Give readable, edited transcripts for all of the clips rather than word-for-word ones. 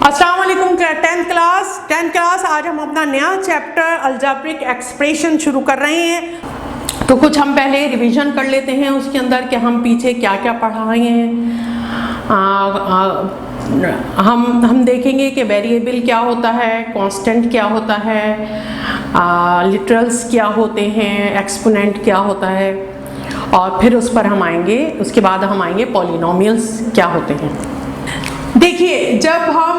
अस्सलाम वालेकुम 10th class आज हम अपना नया चैप्टर अलजेब्रिक एक्सप्रेशन शुरू कर रहे हैं। तो कुछ हम पहले रिवीजन कर लेते हैं उसके अंदर कि हम पीछे क्या क्या पढ़ाए हैं। हम देखेंगे कि वेरिएबल क्या होता है, कांस्टेंट क्या होता है, लिटरल्स क्या होते हैं, एक्सपोनेंट क्या होता है, और फिर उस पर हम आएंगे। उसके बाद हम आएंगे पॉलिनोमियल्स क्या होते हैं। देखिए, जब हम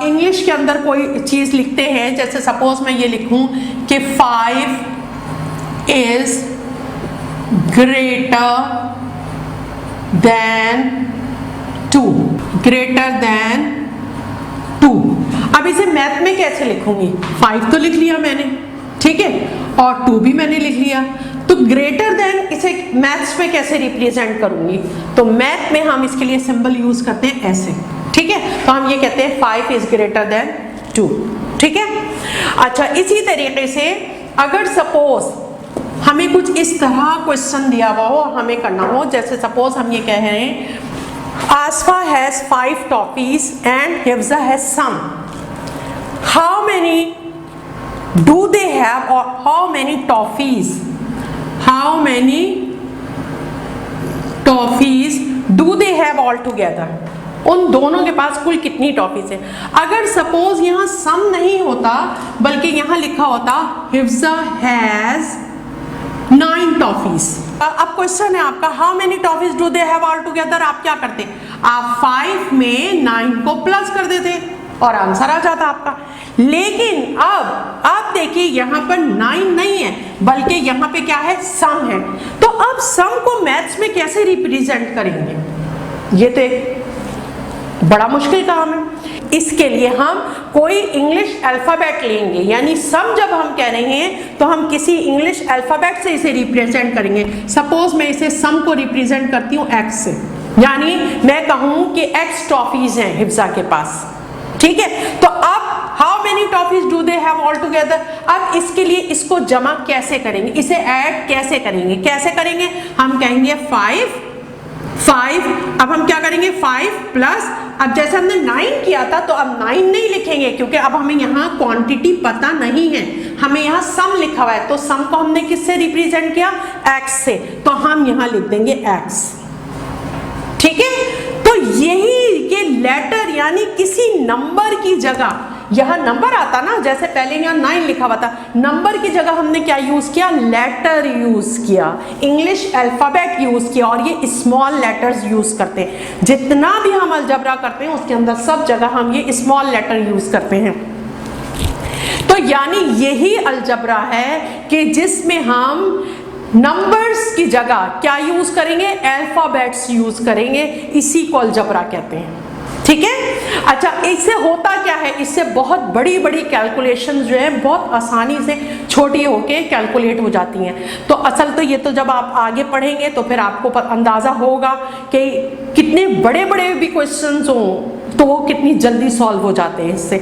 इंग्लिश के अंदर कोई चीज़ लिखते हैं, जैसे सपोज मैं ये लिखूं कि 5 is greater than 2, greater than 2। अब इसे मैथ में कैसे लिखूंगी? 5 तो लिख लिया मैंने, ठीक है, और 2 भी मैंने लिख लिया। तो ग्रेटर देन इसे मैथ्स में कैसे रिप्रेजेंट करूंगी? तो मैथ में हम इसके लिए सिंबल यूज करते हैं ऐसे, ठीक है। तो हम ये कहते हैं 5 इज ग्रेटर देन 2, ठीक है। अच्छा, इसी तरीके से अगर सपोज हमें कुछ इस तरह क्वेश्चन दिया हुआ हो, हमें करना हो, जैसे सपोज हम ये कह रहे हैं Asfa has 5 toffees and Hifza has some, how many do they have, और how many toffees, how many toffees do they have all together? उन दोनों के पास कुल कितनी टॉफीज है। अगर सपोज यहाँ सम नहीं होता बल्कि यहाँ लिखा होता हिफ्जा हैज 9 टॉफीज। अब क्वेश्चन है आपका how many toffees do they have all together. आप क्या करते? आप 5 में 9 को प्लस कर देते और आंसर आ जाता आपका। लेकिन अब देखिए यहाँ पर 9 नहीं है बल्कि यहाँ पे क्या है, सम है। तो अब सम को मैथ्स में कैसे रिप्रेजेंट करेंगे? ये तो एक बड़ा मुश्किल काम है। इसके लिए हम कोई इंग्लिश अल्फाबेट लेंगे, यानी सम जब हम कह रहे हैं तो हम किसी इंग्लिश अल्फाबेट से इसे रिप्रेजेंट करेंगे। सपोज मैं इसे सम को रिप्रेजेंट करती हूँ एक्स से, यानी मैं कहूँ कि एक्स टॉफीज हैं हिफ्जा के पास, ठीक है। तो अब how many toffees do they have all together. अब इसके लिए इसको जमा कैसे करेंगे, इसे ऐड कैसे करेंगे? कैसे करेंगे? हम कहेंगे 5। अब हम क्या करेंगे? 5 प्लस, अब जैसे हमने 9 किया था तो अब 9 नहीं लिखेंगे क्योंकि अब हमें यहाँ क्वांटिटी पता नहीं है, हमें यहाँ सम लिखा हुआ है। तो सम को हमने किससे रिप्रेजेंट किया? एक्स से। तो हम यहाँ लिख देंगे एक्स, ठीक है। तो यही के लेटर यानी किसी नंबर की जगह, यह नंबर आता ना, जैसे पहले यहाँ 9 लिखा हुआ था, नंबर की जगह हमने क्या यूज किया? लेटर यूज किया, इंग्लिश अल्फाबेट यूज किया, और ये स्मॉल लेटर्स यूज करते हैं। जितना भी हम अलजबरा करते हैं उसके अंदर सब जगह हम ये स्मॉल लेटर यूज करते हैं। तो यानी यही अलजबरा है कि जिसमें हम नंबर्स की जगह क्या यूज करेंगे? अल्फाबेट्स यूज करेंगे। इसी को अलजबरा कहते हैं, ठीक है। अच्छा, इससे होता क्या है? इससे बहुत बड़ी बड़ी कैलकुलेशन जो है बहुत आसानी से छोटी होके कैलकुलेट हो जाती हैं। तो असल तो ये तो जब आप आगे पढ़ेंगे तो फिर आपको अंदाज़ा होगा कि कितने बड़े बड़े भी क्वेश्चंस हों तो वो कितनी जल्दी सॉल्व हो जाते हैं इससे।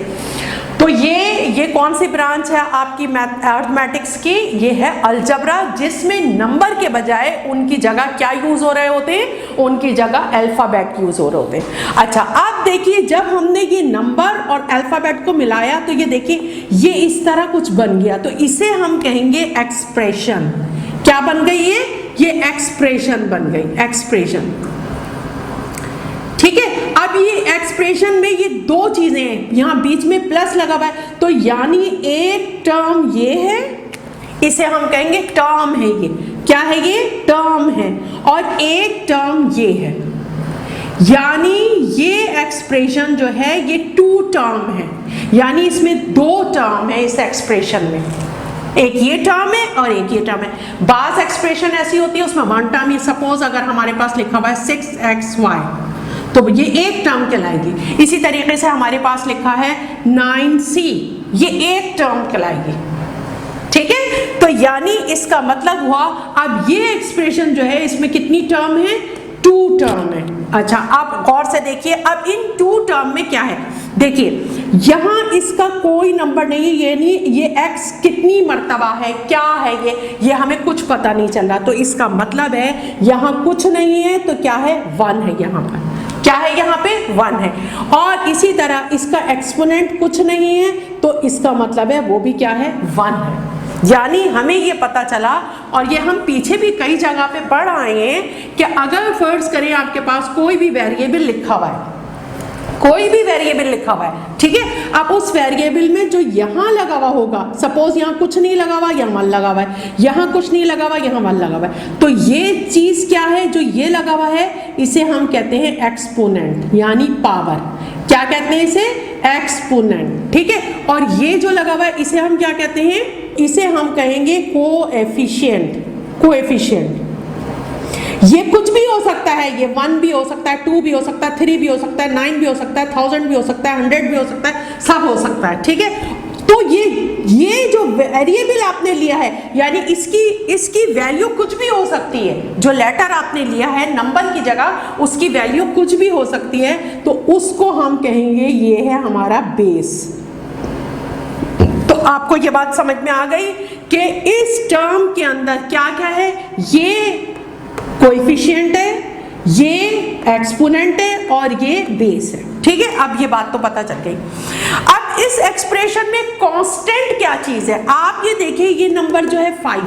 तो ये कौन सी ब्रांच है आपकी अरिथमेटिक्स की? ये है अलजबरा, जिसमें नंबर के बजाय उनकी जगह क्या यूज हो रहे होते हैं? उनकी जगह अल्फाबेट यूज हो रहे होते हैं। अच्छा, अब देखिए जब हमने ये नंबर और अल्फाबेट को मिलाया तो ये देखिए ये इस तरह कुछ बन गया। तो इसे हम कहेंगे एक्सप्रेशन। क्या बन गई? ये एक्सप्रेशन बन गई, एक्सप्रेशन, ठीक है। अब ये एक्सप्रेशन में ये 2 चीजें हैं, यहाँ बीच में प्लस लगा हुआ है, तो यानी एक टर्म ये है, इसे हम कहेंगे टर्म है। ये क्या है? ये टर्म है। और एक टर्म ये है, यानी ये एक्सप्रेशन जो है ये 2 टर्म है, यानी इसमें 2 टर्म है इस एक्सप्रेशन में। एक ये टर्म है और एक ये टर्म है। बास एक्सप्रेशन ऐसी होती है उसमें 1 टर्म ही, सपोज अगर हमारे पास लिखा हुआ है 6xy तो ये एक टर्म कहलाएगी। इसी तरीके से हमारे पास लिखा है 9c, ये एक टर्म कहलाएगी, ठीक है। तो यानी इसका मतलब हुआ अब ये एक्सप्रेशन जो है इसमें कितनी टर्म है? 2 टर्म है। अच्छा, आप गौर से देखिए, अब इन 2 टर्म में क्या है? देखिए यहाँ इसका कोई नंबर नहीं है, यानी ये x कितनी मर्तबा है, क्या है ये हमें कुछ पता नहीं चल रहा। तो इसका मतलब है यहाँ कुछ नहीं है तो क्या है? 1 है यहाँ पर। क्या है यहाँ पे 1 है। और इसी तरह इसका एक्सपोनेंट कुछ नहीं है, तो इसका मतलब है वो भी क्या है 1 है। यानी हमें ये पता चला, और ये हम पीछे भी कई जगह पे पढ़ आए हैं कि अगर फर्ज करें आपके पास कोई भी वेरिएबल लिखा हुआ है, कोई भी वेरिएबल लिखा हुआ है, ठीक है, अब उस वेरिएबल में जो यहाँ लगा हुआ होगा, सपोज यहाँ कुछ नहीं लगा हुआ, यहाँ 1 लगा हुआ है, यहाँ कुछ नहीं लगा हुआ, यहाँ 1 लगा हुआ है, तो ये चीज क्या है जो ये लगा हुआ है, इसे हम कहते हैं एक्सपोनेंट यानी पावर। क्या कहते हैं इसे? एक्सपोनेंट, ठीक है। और ये जो लगा हुआ है इसे हम क्या कहते हैं? इसे हम कहेंगे कोएफिशिएंट। कोएफिशिएंट ये कुछ भी हो सकता है, ये 1 भी हो सकता है, 2 भी हो सकता है, 3 भी हो सकता है, 9 भी हो सकता है, 1000 भी हो सकता है, 100 भी हो सकता है, सब हो सकता है, ठीक है। तो ये जो वेरिएबल आपने लिया है, यानी इसकी वैल्यू कुछ भी हो सकती है। जो लेटर आपने लिया है नंबर की जगह, उसकी वैल्यू कुछ भी हो सकती है, तो उसको हम कहेंगे ये है हमारा बेस। तो आपको ये बात समझ में आ गई कि इस टर्म के अंदर क्या क्या है, ये कोएफिशिएंट है, ये एक्सपोनेंट है और ये बेस है, ठीक है। अब ये बात तो पता चल गई। अब इस एक्सप्रेशन में कांस्टेंट क्या चीज है, आप ये देखिए, ये नंबर जो है 5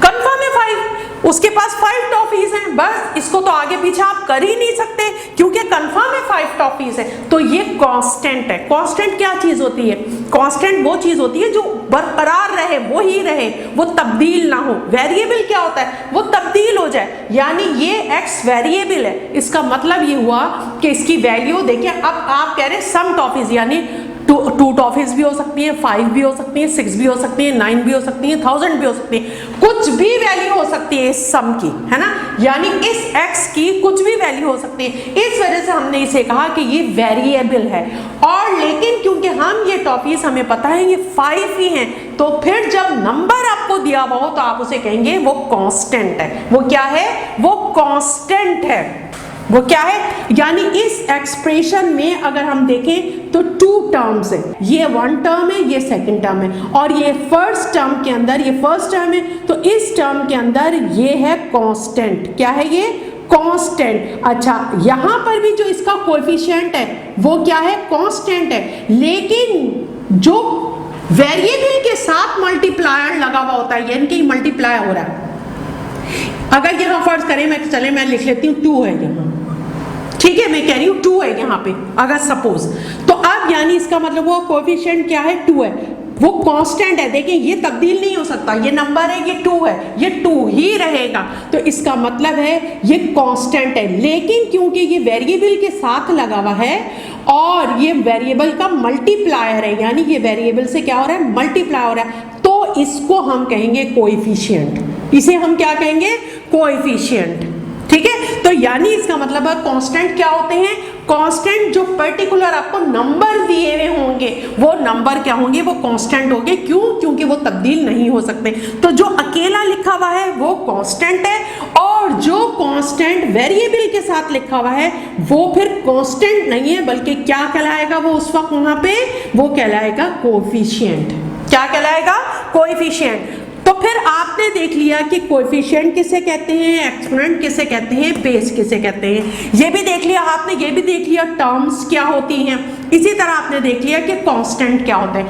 कंफर्म है, 5 उसके पास 5 टॉफीज हैं, बस इसको तो आगे पीछे आप कर ही नहीं सकते क्योंकि कंफर्म है 5 टॉफीज है, तो ये कांस्टेंट है। कांस्टेंट क्या चीज होती है? कांस्टेंट वो चीज होती है जो बरकरार रहे, वो ही रहे, वो तब्दील ना हो। वेरिएबल क्या होता है? वो तब्दील हो जाए, यानी ये x वेरिएबल है, इसका मतलब ये हुआ कि इसकी वैल्यू देखिए। अब आप कह रहे हैं सम टॉफीज, यानी 2 टॉफीज भी हो सकती है, 5 भी हो सकती है, 6 भी हो सकती है, 9 भी हो सकती है, 1000 भी हो सकती है, कुछ भी वैल्यू हो सकती है इस सम की, है ना, यानी इस x की कुछ भी वैल्यू हो सकती है। इस वजह से हमने इसे कहा कि ये वेरिएबल है। और लेकिन क्योंकि हम ये टॉफीज हमें पता है ये 5 ही हैं, तो फिर जब नंबर आपको दिया हुआ हो तो आप उसे कहेंगे वो कांस्टेंट है। वो क्या है? वो कांस्टेंट है। वो क्या है? यानी इस एक्सप्रेशन में अगर हम देखें तो 2 टर्म्स है, ये 1 टर्म है, ये 2nd टर्म है, और ये फर्स्ट टर्म के अंदर, ये फर्स्ट टर्म है, तो इस टर्म के अंदर ये है कांस्टेंट। क्या है ये? कांस्टेंट। अच्छा, यहां पर भी जो इसका कोएफिशिएंट है वो क्या है? कांस्टेंट है। लेकिन जो वेरिएबल के साथ मल्टीप्लायर लगा हुआ होता है, यानी कि मल्टीप्लाई हो रहा है, अगर यहां फर्ज करें, मैं लिख लेती हूँ 2 है यहाँ, ठीक है, मैं कह रही हूँ 2 है यहाँ पे, अगर सपोज, तो अब यानी इसका मतलब वो कोएफिशिएंट क्या है? 2 है, वो कांस्टेंट है। देखिए ये तब्दील नहीं हो सकता, ये नंबर है, ये 2 है, ये 2 ही रहेगा, तो इसका मतलब है ये कांस्टेंट है। लेकिन क्योंकि ये वेरिएबल के साथ लगा हुआ है और ये वेरिएबल का मल्टीप्लायर है, यानी ये वेरिएबल से क्या हो रहा है? मल्टीप्लाई हो रहा है, तो इसको हम कहेंगे कोएफिशिएंट। इसे हम क्या कहेंगे? कोएफिशिएंट, ठीक है। तो यानी इसका मतलब है कांस्टेंट क्या होते हैं? कांस्टेंट जो पर्टिकुलर आपको नंबर दिए हुए होंगे, वो नंबर क्या होंगे? वो कांस्टेंट होंगे। क्यों? क्योंकि वो तब्दील नहीं हो सकते। तो जो अकेला लिखा हुआ है वो कांस्टेंट है, और जो कांस्टेंट वेरिएबल के साथ लिखा हुआ है वो फिर कांस्टेंट नहीं है, बल्कि क्या कहलाएगा वो उस वक्त वहां पे? वो कहलाएगा कोएफिशिएंट। क्या कहलाएगा? कोएफिशिएंट। तो फिर आपने देख लिया कि कोएफिशिएंट किसे कहते हैं, एक्सपोनेंट किसे कहते हैं, बेस किसे कहते हैं, ये भी देख लिया आपने, ये भी देख लिया टर्म्स क्या होती हैं। इसी तरह आपने देख लिया कि कांस्टेंट क्या होता है,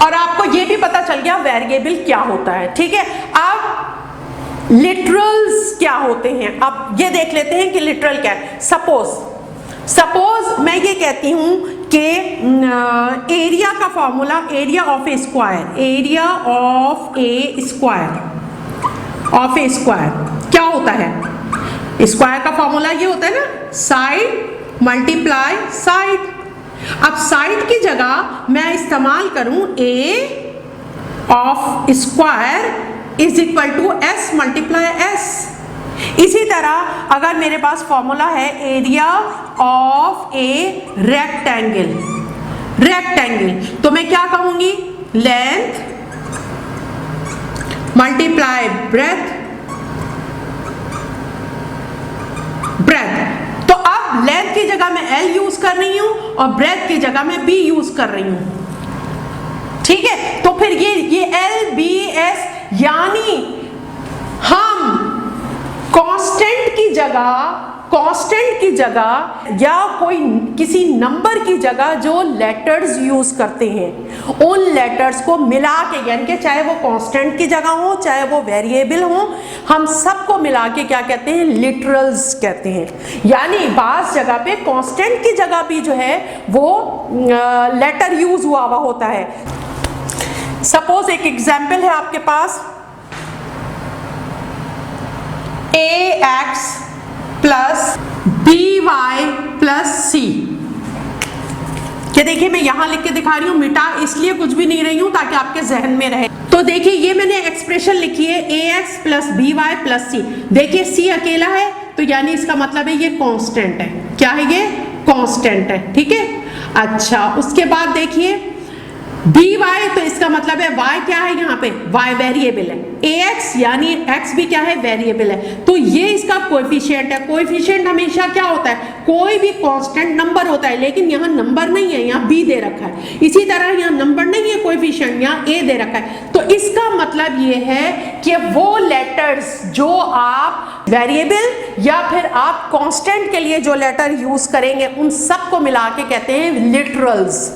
और आपको ये भी पता चल गया वेरिएबल क्या होता है, ठीक है। अब लिटरल्स क्या होते हैं, अब ये देख लेते हैं कि लिटरल क्या है। सपोज मैं ये कहती हूं कि एरिया का formula, area of A square, area of A square, of A square क्या होता है? स्क्वायर का फॉर्मूला ये होता है ना, साइड मल्टीप्लाई साइड। अब साइड की जगह मैं इस्तेमाल करूं A of square is equal to S multiply S. इसी तरह अगर मेरे पास फॉर्मूला है एरिया ऑफ ए रेक्टेंगल, तो मैं क्या कहूंगी? Length multiply breadth. तो अब लेंथ की जगह मैं एल यूज कर रही हूं और ब्रेथ की जगह मैं बी यूज कर रही हूं, ठीक है। तो फिर ये एल बी एस, यानी हम कांस्टेंट की जगह कांस्टेंट की जगह या कोई किसी नंबर की जगह जो लेटर्स यूज करते हैं उन लेटर्स को मिला के, यानी कि चाहे वो कांस्टेंट की जगह हो चाहे वो वेरिएबल हो, हम सबको मिला के क्या कहते हैं, लिटरल्स कहते हैं। यानी बास जगह पे कांस्टेंट की जगह भी जो है वो लेटर यूज हुआ होता है। सपोज एक एग्जाम्पल है आपके पास, ax plus by plus c। ये देखिए मैं यहां लिख के दिखा रही हूं, मिटा इसलिए कुछ भी नहीं रही हूं ताकि आपके जहन में रहे। तो देखिए ये मैंने एक्सप्रेशन लिखी है ax plus by plus c। देखिए c अकेला है तो यानी इसका मतलब है ये कांस्टेंट है। क्या है ये, कांस्टेंट है, ठीक है। अच्छा उसके बाद देखिए by, तो इसका मतलब है y क्या है, यहाँ पे y वेरिएबल है, ax यानी x भी क्या है, वेरिएबल है, तो ये इसका कोएफिशिएंट है। कोएफिशिएंट हमेशा क्या होता है, कोई भी कांस्टेंट नंबर होता है, लेकिन यहाँ नंबर नहीं है, यहाँ b दे रखा है। इसी तरह यहाँ नंबर नहीं है कोएफिशिएंट, यहाँ a दे रखा है। तो इसका मतलब ये है कि वो लेटर्स जो आप वेरिएबल या फिर आप कांस्टेंट के लिए जो लेटर यूज करेंगे उन सबको मिला के कहते हैं लिटरल्स।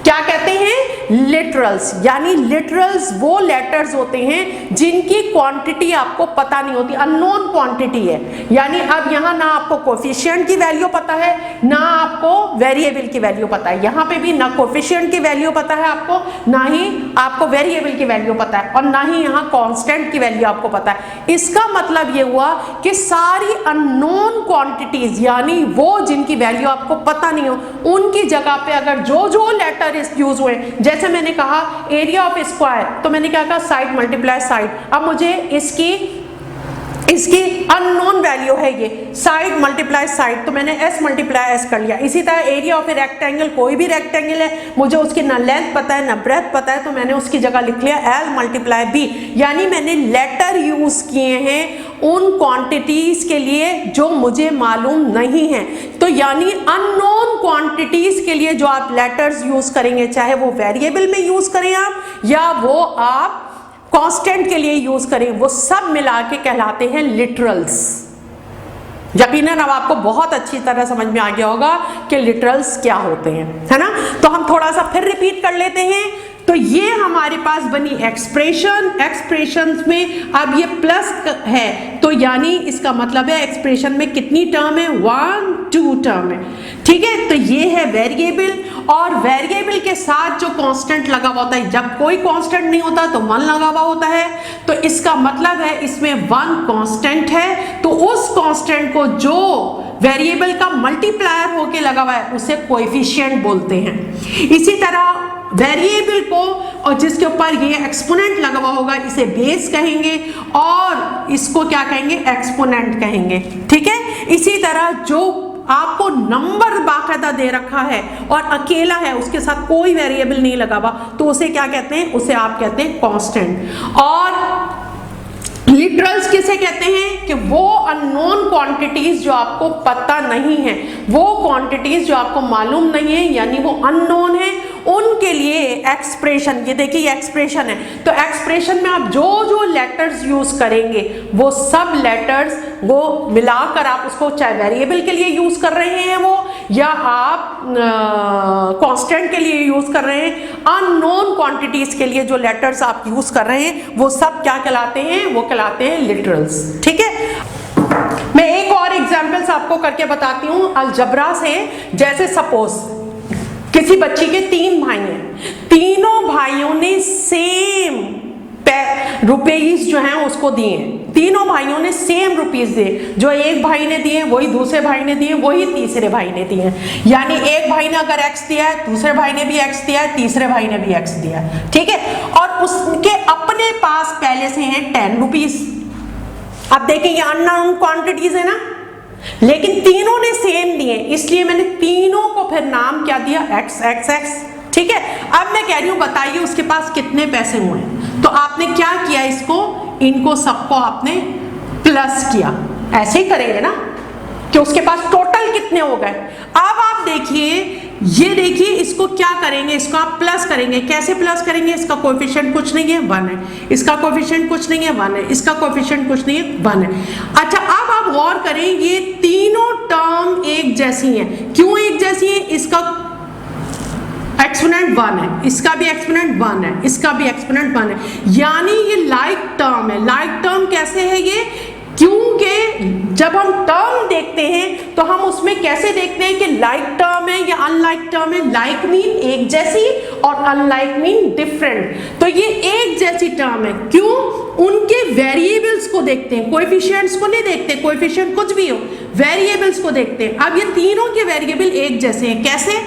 क्या कहते हैं, लिटरल्स। यानी लिटरल्स वो लेटर्स होते हैं जिनकी क्वांटिटी आपको पता नहीं होती, अननोन क्वांटिटी है। यानी अब यहाँ ना आपको कोएफिशिएंट की वैल्यू पता है ना आपको वेरिएबल की वैल्यू पता है, यहाँ पे भी ना कोएफिशिएंट की वैल्यू पता है आपको, ना ही आपको वेरिएबल की वैल्यू पता है, और ना ही यहाँ कांस्टेंट की वैल्यू आपको पता है। इसका मतलब ये हुआ कि सारी अननोन क्वांटिटीज यानी वो जिनकी वैल्यू आपको पता नहीं हो, उनकी जगह पे अगर जो जो लेटर यूज हुए, जैसे मैंने कहा एरिया ऑफ स्क्वायर, तो मैंने क्या कहा, साइड मल्टीप्लाई साइड। अब मुझे इसकी अननोन वैल्यू है ये साइड मल्टीप्लाई साइड, तो मैंने s मल्टीप्लाई s कर लिया। इसी तरह एरिया ऑफ ए रेक्टेंगल, कोई भी रेक्टेंगल है, मुझे उसकी ना लेंथ पता है ना ब्रेथ पता है, तो मैंने उसकी जगह लिख लिया l मल्टीप्लाई b। यानी मैंने लेटर यूज किए हैं उन क्वांटिटीज के लिए जो मुझे मालूम नहीं है। तो यानी अननोन क्वांटिटीज के लिए जो आप लेटर्स यूज करेंगे, चाहे वो वेरिएबल में यूज करें आप या वो आप कांस्टेंट के लिए यूज करें, वो सब मिला के कहलाते हैं लिटरल्स। यकीनन अब आपको बहुत अच्छी तरह समझ में आ गया होगा कि लिटरल्स क्या होते हैं, है ना। तो हम थोड़ा सा फिर रिपीट कर लेते हैं। तो ये हमारे पास बनी एक्सप्रेशन। एक्सप्रेशन में अब ये प्लस है, तो यानी इसका मतलब है एक्सप्रेशन में कितनी टर्म है, 1 2 टर्म है, ठीक है। तो ये है वेरिएबल, और वेरिएबल के साथ जो कांस्टेंट लगा हुआ होता है, जब कोई कांस्टेंट नहीं होता तो 1 लगा हुआ होता है, तो इसका मतलब है इसमें 1 कांस्टेंट है, तो उस कांस्टेंट को जो वेरिएबल का मल्टीप्लायर होके लगा हुआ है उसे कोएफिशिएंट बोलते हैं। इसी तरह वेरिएबल को और जिसके ऊपर ये एक्सपोनेंट लगा हुआ होगा इसे बेस कहेंगे, और इसको क्या कहेंगे, एक्सपोनेंट कहेंगे, ठीक है। इसी तरह जो आपको नंबर बाकायदा दे रखा है और अकेला है, उसके साथ कोई वेरिएबल नहीं लगा हुआ, तो उसे क्या कहते हैं, उसे आप कहते हैं कांस्टेंट। और लिटरल्स किसे कहते हैं कि वो अननोन क्वांटिटीज जो आपको पता नहीं है, वो क्वांटिटीज जो आपको मालूम नहीं है, यानी वो अननोन है, उनके लिए एक्सप्रेशन, ये देखिए ये एक्सप्रेशन है, तो एक्सप्रेशन में आप जो जो लेटर्स यूज करेंगे वो सब लेटर्स वो मिलाकर आप उसको चाहे वेरिएबल के लिए यूज कर रहे हैं वो, या आप कांस्टेंट के लिए यूज कर रहे हैं, अननोन क्वांटिटीज के लिए जो लेटर्स आप यूज कर रहे हैं वो सब क्या कहलाते हैं, वो कहलाते हैं लिटरल्स, ठीक है। मैं एक और एग्जांपल्स आपको करके बताती हूँ अलजबरा से। जैसे सपोज किसी बच्ची के 3 भाई हैं, तीनों भाइयों ने सेम रुपीज जो हैं उसको दिए, तीनों भाइयों ने सेम रुपीज दिए, जो एक भाई ने दिए वही दूसरे भाई ने दिए, वही तीसरे भाई ने दिए। यानी एक भाई ने अगर x दिया है, दूसरे भाई ने भी x दिया है, तीसरे भाई ने भी x दिया है, ठीक है। और उसके अपने पास पहले से हैं 10 रुपीज। अब देखिए ये अननोन क्वांटिटीज है ना, लेकिन तीनों ने सेम दिए, इसलिए मैंने तीनों को फिर नाम क्या दिया, x x x, ठीक है। अब मैं कह रही हूं बताइए उसके पास कितने पैसे हुए, तो आपने क्या किया, इसको इनको सबको आपने प्लस किया, ऐसे ही करेंगे ना कि उसके पास टोटल कितने हो गए। अब आप देखिए, ये देखिए इसको क्या करेंगे, इसको आप प्लस करेंगे। कैसे प्लस करेंगे, इसका कोएफिशिएंट कुछ नहीं है 1 है, इसका कोएफिशिएंट कुछ नहीं है 1 है, इसका कोएफिशिएंट कुछ नहीं है 1 है। अच्छा अब आप गौर करें, ये तीनों टर्म एक जैसी हैं। क्यों एक जैसी हैं? इसका एक्सपोनेंट 1 है, इसका भी एक्सपोनेंट 1 है, इसका भी एक्सपोनेंट 1 है, यानी ये लाइक टर्म है। लाइक टर्म कैसे है ये? क्योंकि जब हम टर्म देखते हैं तो हम उसमें कैसे देखते हैं कि लाइक टर्म है या अनलाइक टर्म है। लाइक मीन एक जैसी और अनलाइक मीन डिफरेंट। तो ये एक जैसी टर्म है, क्यों? उनके वेरिएबल्स को देखते हैं, कोएफिशिएंट्स को नहीं देखते, कोएफिशिएंट कुछ भी हो, वेरिएबल्स को देखते हैं। अब ये तीनों के वेरिएबल एक जैसे हैं, कैसे?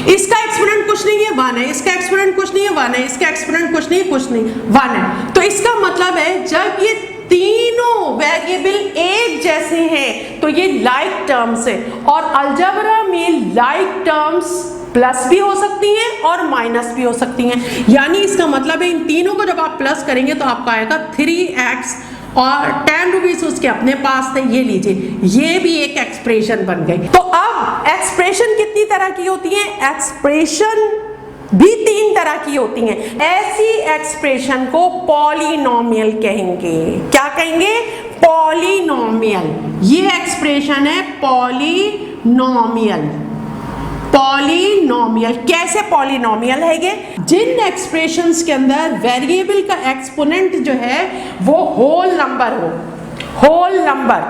इसका एक्सपोनेंट कुछ नहीं है 1 है, इसका एक्सपोनेंट कुछ नहीं है 1 है, इसका एक्सपोनेंट कुछ नहीं, कुछ नहीं 1 है। तो इसका मतलब है जब ये तीनों वेरिएबल एक जैसे हैं तो ये लाइक टर्म्स है। और अलजेब्रा में लाइक टर्म्स प्लस भी हो सकती हैं और माइनस भी हो सकती हैं। यानी इसका मतलब है इन तीनों को जब आप प्लस करेंगे तो आपका आएगा 3x और 10 रुपीज उसके अपने पास थे, ये लीजिए, ये भी एक एक्सप्रेशन बन गई। तो अब एक्सप्रेशन कितनी तरह की होती है? एक्सप्रेशन भी 3 तरह की होती हैं। ऐसी एक्सप्रेशन को पॉलिनोमियल कहेंगे। क्या कहेंगे? पॉलिनोमियल। ये एक्सप्रेशन है पॉलिनोमियल। पॉलिनोमियल कैसे पॉलिनोमियल है ये? जिन एक्सप्रेशंस के अंदर वेरिएबल का एक्सपोनेंट जो है वो होल नंबर हो, होल नंबर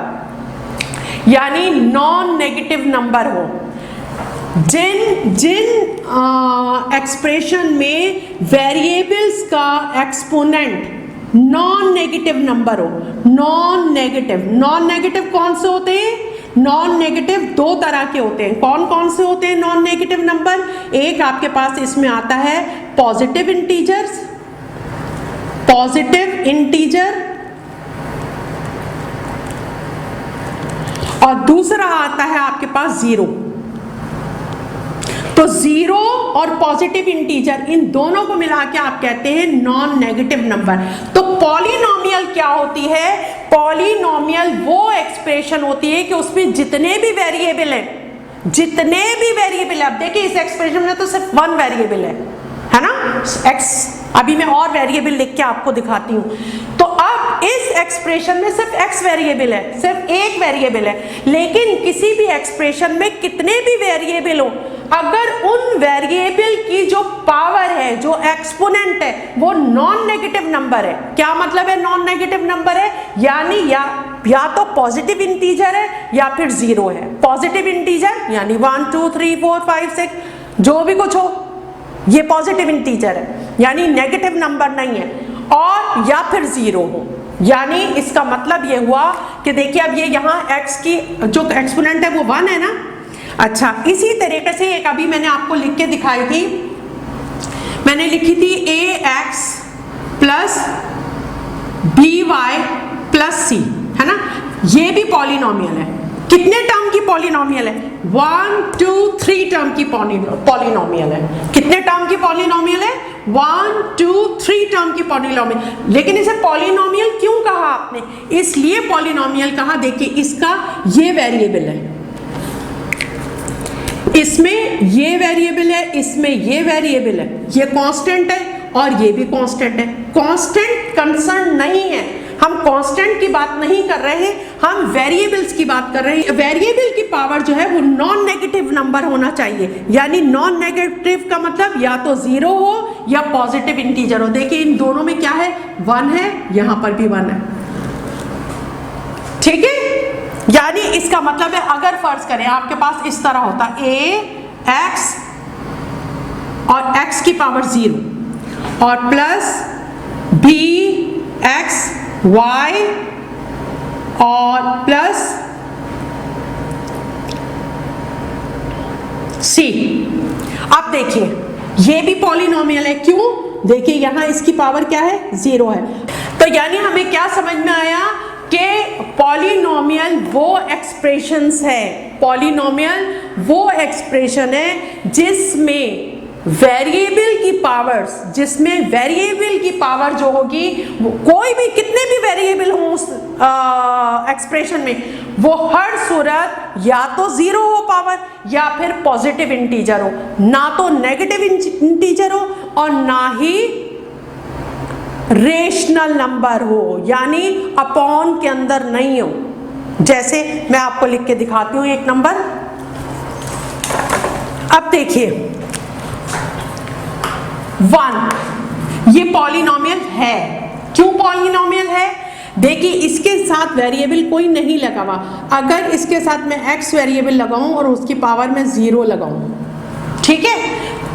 यानी नॉन नेगेटिव नंबर हो। जिन एक्सप्रेशन में वेरिएबल्स का एक्सपोनेंट नॉन नेगेटिव नंबर हो। नॉन नेगेटिव कौन से होते हैं? नॉन नेगेटिव 2 तरह के होते हैं। कौन कौन से होते हैं नॉन नेगेटिव नंबर? एक आपके पास इसमें आता है पॉजिटिव इंटीजर्स, पॉजिटिव इंटीजर, और दूसरा आता है आपके पास जीरो। तो जीरो और पॉजिटिव इंटीजर, इन दोनों को मिला के आप कहते हैं नॉन नेगेटिव नंबर। तो पॉलिनोमियल क्या होती है? पॉलिनोमियल वो एक्सप्रेशन होती है कि उसमें जितने भी वेरिएबल है, जितने भी वेरिएबल है, अब देखिए इस एक्सप्रेशन में तो सिर्फ 1 वेरिएबल है ना, x। अभी मैं और वेरिएबल लिख के आपको दिखाती हूँ। तो अब इस एक्सप्रेशन में सिर्फ x वेरिएबल है, सिर्फ एक वेरिएबल है, लेकिन किसी भी एक्सप्रेशन में कितने भी वेरिएबल हो, अगर उन वेरिएबल की जो पावर है, जो एक्सपोनेंट है, वो नॉन नेगेटिव नंबर है। क्या मतलब है नॉन नेगेटिव नंबर है? यानी या तो पॉजिटिव इंटीजर है या फिर जीरो है। पॉजिटिव इंटीजर यानी 1 2 3 4 5 6 जो भी कुछ हो, ये पॉजिटिव इंटीजर है, यानी नेगेटिव नंबर नहीं है, और या फिर जीरो हो। यानी इसका मतलब ये हुआ कि देखिए अब ये यहाँ x की जो एक्सपोनेंट है वो 1 है ना। अच्छा, इसी तरीके से एक अभी मैंने आपको लिख के दिखाई थी, मैंने लिखी थी ax plus by plus c, है ना। ये भी पॉलिनोमियल है। कितने टर्म की पॉलिनोमियल है? 1 2 3 टर्म की पॉलिनोमियल है। कितने टर्म की पॉलिनोमियल है? 1 2 3 टर्म की पॉलिनोमियल। लेकिन इसे पॉलिनोमियल क्यों कहा आपने? इसलिए पॉलिनोमियल कहा, देखिए इसका ये वेरिएबल है, इसमें ये वेरिएबल है, इसमें ये वेरिएबल है, ये कांस्टेंट है और ये भी कांस्टेंट है। कांस्टेंट कंसर्न नहीं है, हम कांस्टेंट की बात नहीं कर रहे हैं, हम वेरिएबल्स की बात कर रहे हैं। वेरिएबल की पावर जो है वो नॉन नेगेटिव नंबर होना चाहिए। यानी नॉन नेगेटिव का मतलब या तो जीरो हो या पॉजिटिव इंटीजर हो। देखिए इन दोनों में क्या है? 1 है, यहां पर भी 1 है, ठीक है। यानी इसका मतलब है अगर फर्ज करें आपके पास इस तरह होता ax और x की पावर 0 और प्लस bx y और प्लस c। अब देखिए ये भी पॉलिनोमियल है, क्यों? देखिए यहां इसकी पावर क्या है? 0 है। तो यानी हमें क्या समझ में आया कि पॉलिनोमियल वो एक्सप्रेशंस है, पॉलिनोमियल वो एक्सप्रेशन है जिसमें वेरिएबल की पावर्स, जिसमें वेरिएबल की पावर जो होगी, कोई भी कितने भी वेरिएबल हो उस एक्सप्रेशन में, वो हर सूरत या तो जीरो हो पावर या फिर पॉजिटिव इंटीजर हो, ना तो नेगेटिव इंटीजर हो और ना ही रेशनल नंबर हो, यानी अपॉन के अंदर नहीं हो। जैसे मैं आपको लिख के दिखाती हूँ एक नंबर। अब देखिए 1 ये पॉलिनोमियल है। क्यों पॉलिनोमियल है? देखिए इसके साथ वेरिएबल कोई नहीं लगा हुआ। अगर इसके साथ मैं x वेरिएबल लगाऊं और उसकी पावर में 0 लगाऊं, ठीक है,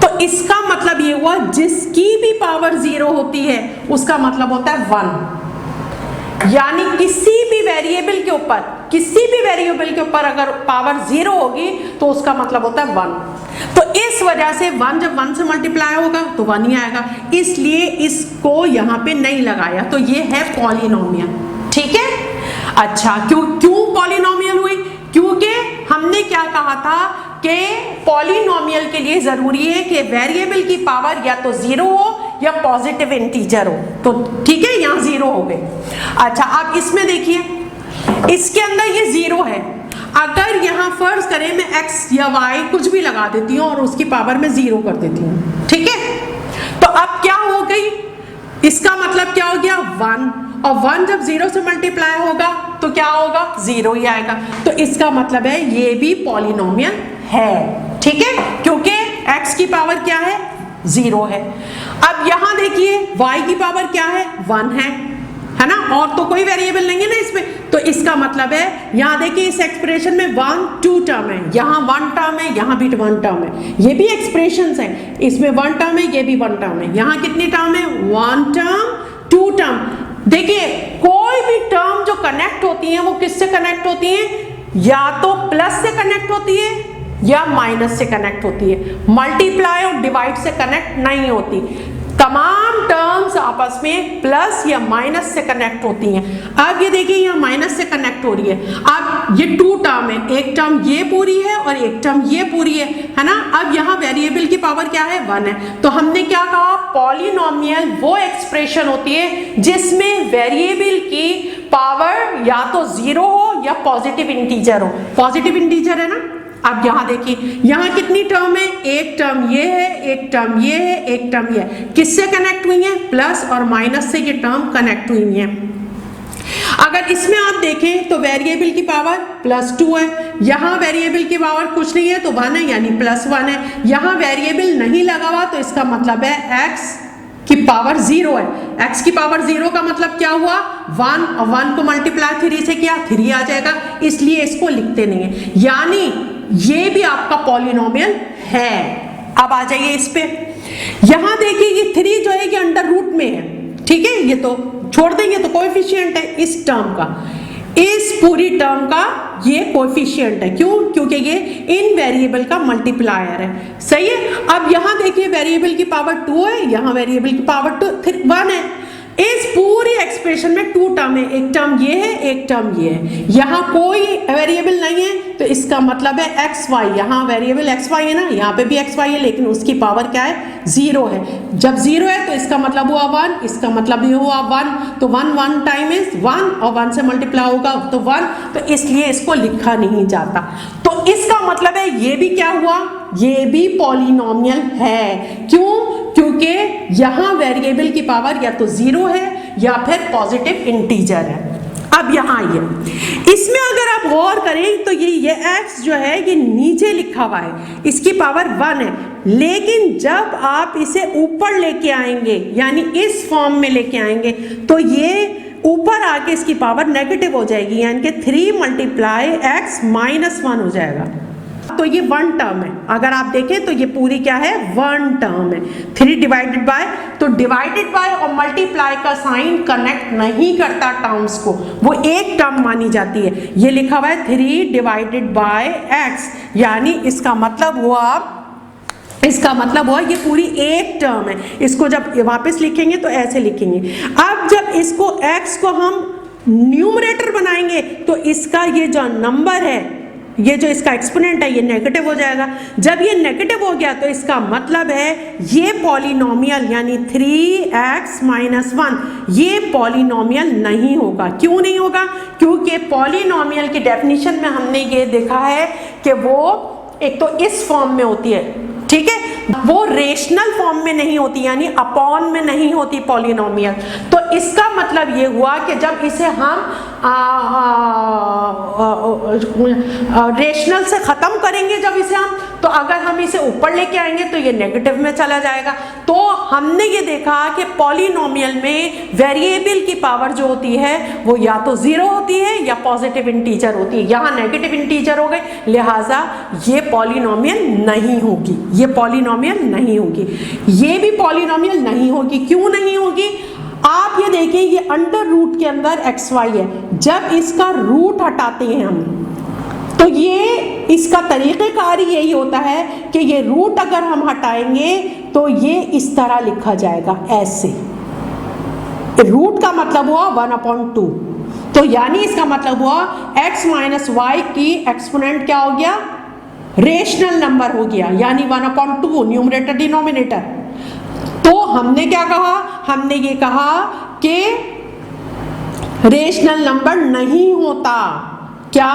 तो इसका मतलब ये हुआ जिसकी भी पावर 0 होती है उसका मतलब होता है 1। यानी किसी भी वेरिएबल के ऊपर अगर पावर 0 होगी तो उसका मतलब होता है 1। तो इस वजह से 1 जब 1 से मल्टीप्लाई होगा तो 1 ही आएगा, इसलिए इसको यहाँ पे नहीं लगाया। तो ये है पॉलिनोमियल, ठीक है। अच्छा, क्यों पॉलिनोमियल हुई? क्योंकि हमने क्या कहा था कि पॉलिनोमियल के लिए जरूरी है कि वेरिएबल की पावर या तो 0 हो या पॉजिटिव इंटीजर हो। तो ठीक है, यहाँ 0 हो गए। अच्छा, आप इसमें देखिए, इसके अंदर ये 0 है। अगर यहाँ फर्ज करें मैं x या y कुछ भी लगा देती हूँ और उसकी पावर में 0 कर देती हूँ, ठीक है, तो अब क्या हो गई? इसका मतलब क्या हो गया? 1। और 1 जब 0 से मल्टीप्लाई होगा तो क्या होगा? 0 ही आएगा। तो इसका मतलब है ये भी पॉलिनोमियल है, ठीक है, क्योंकि x की पावर क्या है? 0 है। अब यहां देखिए y की पावर क्या है? 1 है ना, और तो कोई वेरिएबल नहीं है ना इसमें। तो इसका मतलब है यहां देखिए इस एक्सप्रेशन में 1 2 टर्म है, यहां 1 टर्म है, यहां भी 1 टर्म है। ये भी एक्सप्रेशंस है, इसमें 1 टर्म है, ये भी 1 टर्म है। यहां कितनी टर्म है? 1 टर्म 2 टर्म। देखिए कोई भी टर्म जो कनेक्ट होती है वो किससे कनेक्ट होती है? या तो प्लस से कनेक्ट होती है या माइनस से कनेक्ट होती है। मल्टीप्लाई और डिवाइड से कनेक्ट नहीं होती। तमाम टर्म्स आपस में प्लस या माइनस से कनेक्ट होती हैं। अब ये देखिए यहाँ माइनस से कनेक्ट हो रही है। अब ये 2 टर्म है, एक टर्म ये पूरी है और एक टर्म ये पूरी है ना। अब यहाँ वेरिएबल की पावर क्या है? 1 है। तो हमने क्या कहा? पॉलिनोमियल वो एक्सप्रेशन होती है जिसमें वेरिएबल की पावर या तो 0 हो या पॉजिटिव इंटीजर हो। पॉजिटिव इंटीजर है ना। अब यहां देखिए यहां कितनी टर्म है? एक टर्म ये है, एक टर्म ये है, एक टर्म ये है। किससे कनेक्ट हुई है? प्लस और माइनस से ये टर्म कनेक्ट हुई है। अगर इसमें आप देखें तो वेरिएबल की पावर +2 है, यहां वेरिएबल की पावर कुछ नहीं है तो 1 है, यानी +1 है। यहां वेरिएबल नहीं लगा हुआ तो इसका मतलब है x की पावर 0 है। x की पावर 0 का मतलब क्या हुआ? 1, और 1 को मल्टीप्लाई 3 से किया 3 आ जाएगा, इसलिए इसको लिखते नहीं है। यानी ये भी आपका पॉलिनोमियल है। अब आ जाइए इस पे। यहां देखिए ये 3 जो है कि अंडर रूट में है, ठीक है, ये तो छोड़ देंगे तो कोएफिशिएंट है इस टर्म का, इस पूरी टर्म का ये कोएफिशिएंट है। क्यों? क्योंकि ये इन वेरिएबल का मल्टीप्लायर है, सही है। अब यहां देखिए वेरिएबल की पावर 2 है, यहां वेरिएबल की पावर 1 है। इस पूरी एक्सप्रेशन में 2 टर्म है, एक टर्म ये है, एक टर्म ये है। यहाँ कोई वेरिएबल नहीं है तो इसका मतलब है एक्स वाई। यहाँ वेरिएबल एक्स वाई है ना, यहाँ पे भी एक्स वाई है, लेकिन उसकी पावर क्या है? 0 है। जब 0 है तो इसका मतलब हुआ 1, इसका मतलब ये हुआ 1, तो 1 टाइम इज 1 और 1 से मल्टीप्लाई होगा तो 1, तो इसलिए इसको लिखा नहीं जाता। तो इसका मतलब है ये भी क्या हुआ? ये भी पॉलिनोमियल है। क्यों? क्योंकि यहां वेरिएबल की पावर या तो 0 है या फिर पॉजिटिव इंटीजर है। अब यहां आइए, इसमें अगर आप गौर करें तो ये x जो है ये नीचे लिखा हुआ है, इसकी पावर 1 है, लेकिन जब आप इसे ऊपर लेके आएंगे यानी इस फॉर्म में लेके आएंगे तो ये ऊपर आके इसकी पावर नेगेटिव हो जाएगी, यानी कि 3 × x - 1 हो जाएगा। तो ये 1 टर्म है। अगर आप देखें तो ये पूरी क्या है? 1 टर्म है। 3 डिवाइडेड बाय, तो डिवाइडेड बाय और मल्टीप्लाई का साइन कनेक्ट नहीं करता टर्म्स को, वो एक टर्म मानी जाती है। ये लिखा हुआ है 3 डिवाइडेड बाय x, यानी इसका मतलब हुआ ये पूरी एक टर्म है। इसको जब वापस लिखेंगे तो ऐसे लिखेंगे। अब जब इसको x को हम न्यूमरेटर बनाएंगे तो इसका ये जो नंबर है, ये जो इसका एक्सपोनेंट है, ये नेगेटिव हो जाएगा। जब ये नेगेटिव हो गया तो इसका मतलब है ये पॉलिनोमियल यानी 3x - 1 ये पॉलिनोमियल नहीं होगा। क्यों नहीं होगा? क्योंकि पॉलिनोमियल की डेफिनेशन में हमने ये देखा है कि वो एक तो इस फॉर्म में होती है, ठीक है, वो रेशनल फॉर्म में नहीं होती, यानी अपॉन में नहीं होती पॉलिनोमियल। तो इसका मतलब ये हुआ कि जब इसे हम रेशनल से खत्म करेंगे, जब इसे हम, तो अगर हम इसे ऊपर लेके आएंगे तो ये नेगेटिव में चला जाएगा। तो हमने ये देखा कि पॉलिनोमियल में वेरिएबल की पावर जो होती है वो या तो 0 होती है या पॉजिटिव इंटीजर होती है। यहाँ नेगेटिव इंटीजर हो गए, लिहाजा ये पॉलिनोमियल नहीं होगी, ये पॉलिनोमियल नहीं होगी, ये भी पॉलिनोमियल नहीं होगी। क्यों नहीं होगी? आप ये देखिए, ये अंडर रूट के अंदर xy है, जब इसका रूट हटाते हैं हम तो ये इसका तरीक़ेकार यही होता है कि ये रूट अगर हम हटाएंगे तो ये इस तरह लिखा जाएगा, ऐसे। रूट का मतलब हुआ 1/2, तो यानी इसका मतलब हुआ x माइनस वाई की एक्सपोनेंट क्या हो गया? रेशनल नंबर हो गया, यानी 1/2 न्यूमरेटर डिनोमिनेटर। तो हमने क्या कहा? हमने ये कहा कि रेशनल नंबर नहीं होता। क्या?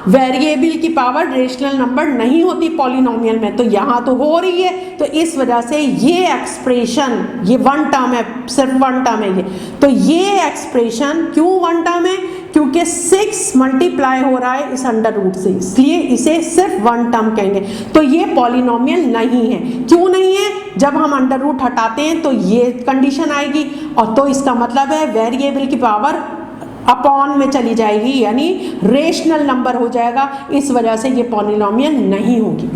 वेरिएबल की पावर रेशनल नंबर नहीं होती पॉलिनोमियल में, तो यहाँ तो हो रही है। तो इस वजह से ये एक्सप्रेशन, ये वन टर्म है, सिर्फ वन टर्म है ये। तो ये एक्सप्रेशन क्यों वन टर्म है? क्योंकि 6 मल्टीप्लाई हो रहा है इस अंडर रूट से, इसलिए इसे सिर्फ वन टर्म कहेंगे। तो ये पॉलिनोमियल नहीं है। क्यों नहीं है? जब हम अंडर रूट हटाते हैं तो ये कंडीशन आएगी, और तो इसका मतलब है वेरिएबल की पावर अपॉन में चली जाएगी, यानी रेशनल नंबर हो जाएगा। इस वजह से ये पॉलिनोमियल नहीं होगी।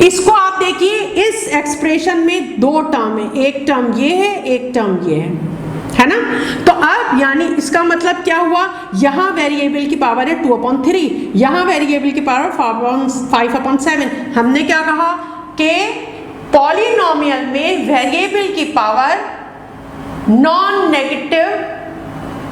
इसको आप देखिए, इस एक्सप्रेशन में 2 टर्म है, एक टर्म ये है, एक टर्म ये है ना। तो अब यानी इसका मतलब क्या हुआ? यहाँ वेरिएबल की पावर है 2/3, यहाँ वेरिएबल की पावर 5/7। हमने क्या कहा कि पॉलिनोमियल में वेरिएबल की पावर नॉन नेगेटिव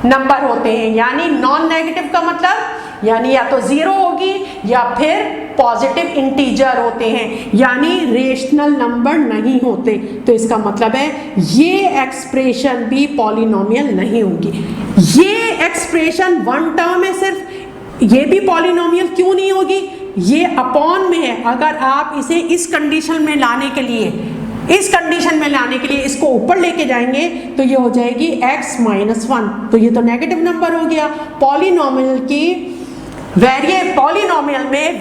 नंबर होते हैं। यानी नॉन नेगेटिव का मतलब यानी या तो 0 होगी या फिर पॉजिटिव इंटीजर होते हैं, यानी रेशनल नंबर नहीं होते। तो इसका मतलब है ये एक्सप्रेशन भी पॉलिनोमियल नहीं होगी। ये एक्सप्रेशन वन टर्म है सिर्फ, ये भी पॉलिनोमियल क्यों नहीं होगी? ये अपॉन में है। अगर आप इसे इस कंडीशन में लाने के लिए, इस कंडीशन में लाने के लिए इसको ऊपर लेके जाएंगे तो ये हो जाएगी x माइनस 1, तो ये तो नेगेटिव नंबर हो गया। पॉलिनोमियल में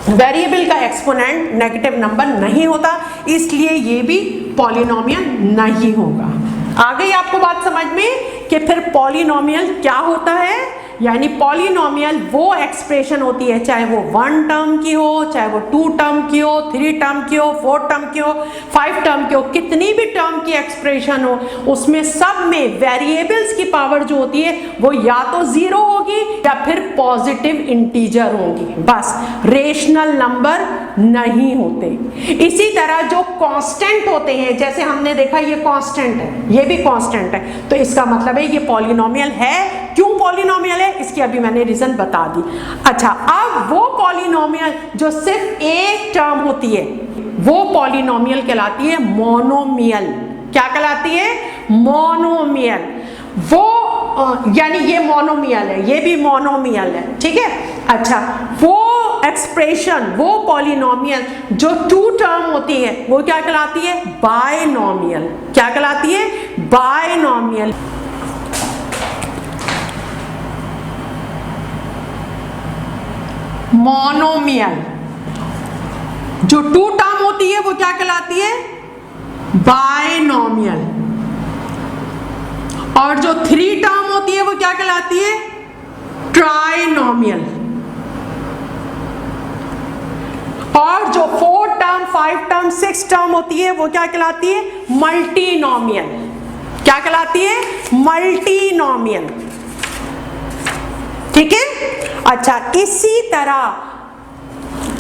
वेरिएबल का एक्सपोनेंट नेगेटिव नंबर नहीं होता, इसलिए ये भी पॉलिनोमियल नहीं होगा। आ गई आपको बात समझ में कि फिर पॉलिनोमियल क्या होता है? यानी पॉलिनोमियल वो एक्सप्रेशन होती है, चाहे वो 1 टर्म की हो, चाहे वो 2 टर्म की हो, 3 टर्म की हो, 4 टर्म की हो, 5 टर्म की हो, कितनी भी टर्म की एक्सप्रेशन हो, उसमें सब में वेरिएबल्स की पावर जो होती है वो या तो 0 होगी या फिर पॉजिटिव इंटीजर होगी, बस रेशनल नंबर नहीं होते। इसी तरह जो कांस्टेंट होते हैं, जैसे हमने देखा ये कांस्टेंट है, ये भी कांस्टेंट है, तो इसका मतलब है ये पॉलिनोमियल है। क्यों पॉलिनोमियल है? इसकी अभी मैंने रीजन बता दी। अच्छा, अब वो पॉलिनोमियल जो सिर्फ एक टर्म होती है वो पॉलिनोमियल कहलाती है मोनोमियल। क्या कहलाती है? मोनोमियल। वो यानी ये मोनोमियल है, ये भी मोनोमियल है, ठीक है। अच्छा, वो एक्सप्रेशन, वो पॉलिनोमियल जो 2 टर्म होती है वो क्या कहलाती है? बायनोमियल। क्या कहलाती है? बायनोमियल। मोनोमियल जो 2 टर्म होती है वो क्या कहलाती है? बायनोमियल। और जो 3 टर्म होती है वो क्या कहलाती है? ट्राइनोमियल। और जो 4 टर्म, 5 टर्म, 6 टर्म होती है वो क्या कहलाती है? मल्टीनोमियल। क्या कहलाती है? मल्टीनोमियल, ठीक है। अच्छा, इसी तरह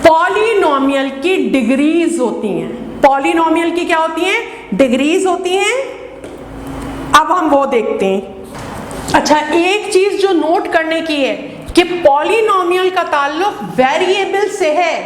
पॉलिनोमियल की डिग्रीज होती हैं। पॉलिनोमियल की क्या होती हैं? डिग्रीज होती हैं। अब हम वो देखते हैं। अच्छा, एक चीज जो नोट करने की है कि पॉलिनोमियल का ताल्लुक वेरिएबल से है,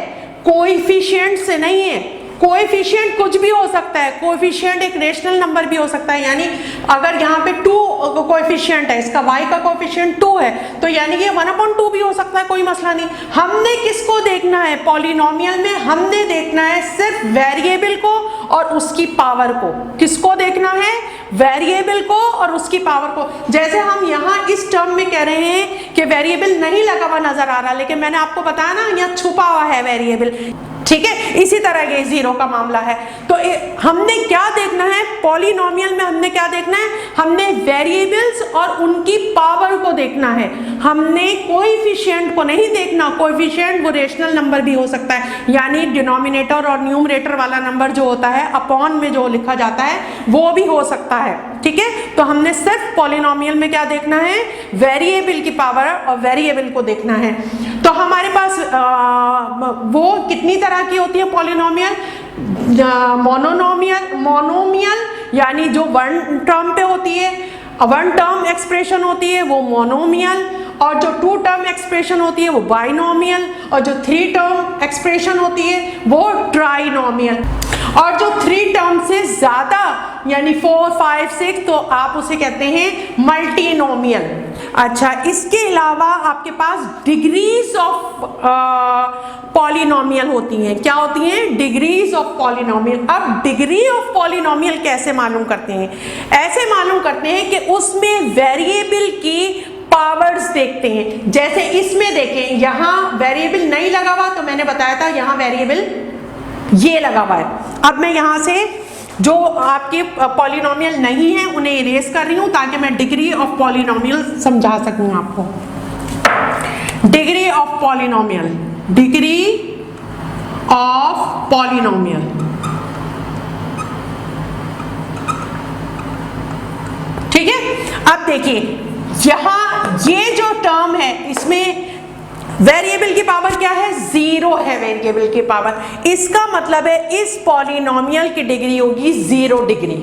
कोएफिशिएंट से नहीं है। कोएफिशिएंट कुछ भी हो सकता है, कोएफिशिएंट एक रेशनल नंबर भी हो सकता है। यानी अगर यहाँ पे 2 कोएफिशिएंट है, इसका y का कोएफिशिएंट 2 है, तो यानी कि 1/2 भी हो सकता है, कोई मसला नहीं। हमने किसको देखना है? पॉलिनोमियल में हमने देखना है सिर्फ वेरिएबल को और उसकी पावर को। किसको देखना है? वेरिएबल को और उसकी पावर को। जैसे हम यहाँ इस टर्म में कह रहे हैं कि वेरिएबल नहीं लगा हुआ नजर आ रहा, लेकिन मैंने आपको बताया ना यहाँ छुपा हुआ है वेरिएबल, ठीक है। इसी तरह ये जीरो का मामला है। तो हमने क्या देखना है पॉलिनोमियल में? हमने क्या देखना है? हमने वेरिएबल्स और उनकी पावर को देखना है। हमने कोएफिशिएंट को नहीं देखना। कोएफिशिएंट वो रेशनल नंबर भी हो सकता है, यानी डिनोमिनेटर और न्यूमरेटर वाला नंबर जो होता है अपॉन में जो लिखा जाता है वो भी हो सकता है, ठीक है। तो हमने सिर्फ पॉलिनोमियल में क्या देखना है? वेरिएबल की पावर और वेरिएबल को देखना है। तो हमारे पास वो कितनी तरह की होती है पॉलिनोमियल? मोनोमियल यानी जो वन टर्म पे होती है, वन टर्म एक्सप्रेशन होती है वो मोनोमियल, और जो टू टर्म एक्सप्रेशन होती है वो बाइनोमियल, और जो थ्री टर्म एक्सप्रेशन होती है वो ट्राइनोमियल, और जो थ्री टर्म से ज्यादा यानी 4, 5, 6 तो आप उसे कहते हैं मल्टीनोमियल। अच्छा, इसके अलावा आपके पास डिग्रीज ऑफ पॉलिनोमियल होती हैं। क्या होती हैं? Degrees of polynomial. अब डिग्री ऑफ पॉलिनोमियल कैसे मालूम करते हैं? ऐसे मालूम करते हैं कि उसमें वेरिएबल की पावर्स देखते हैं। जैसे इसमें देखें, यहाँ वेरिएबल नहीं लगा हुआ, तो मैंने बताया था यहाँ वेरिएबल ये लगा हुआ है। अब मैं यहाँ से जो आपके पॉलिनोमियल नहीं है उन्हें इरेज कर रही हूँ ताकि मैं डिग्री ऑफ पॉलिनोमियल समझा सकूँ आपको। Degree of polynomial, degree of polynomial, ठीक है। अब देखिए यहाँ ये जो टर्म है इसमें वेरिएबल की पावर क्या है? जीरो है वेरिएबल की पावर। इसका मतलब है इस पॉलिनोमियल की डिग्री होगी 0 डिग्री।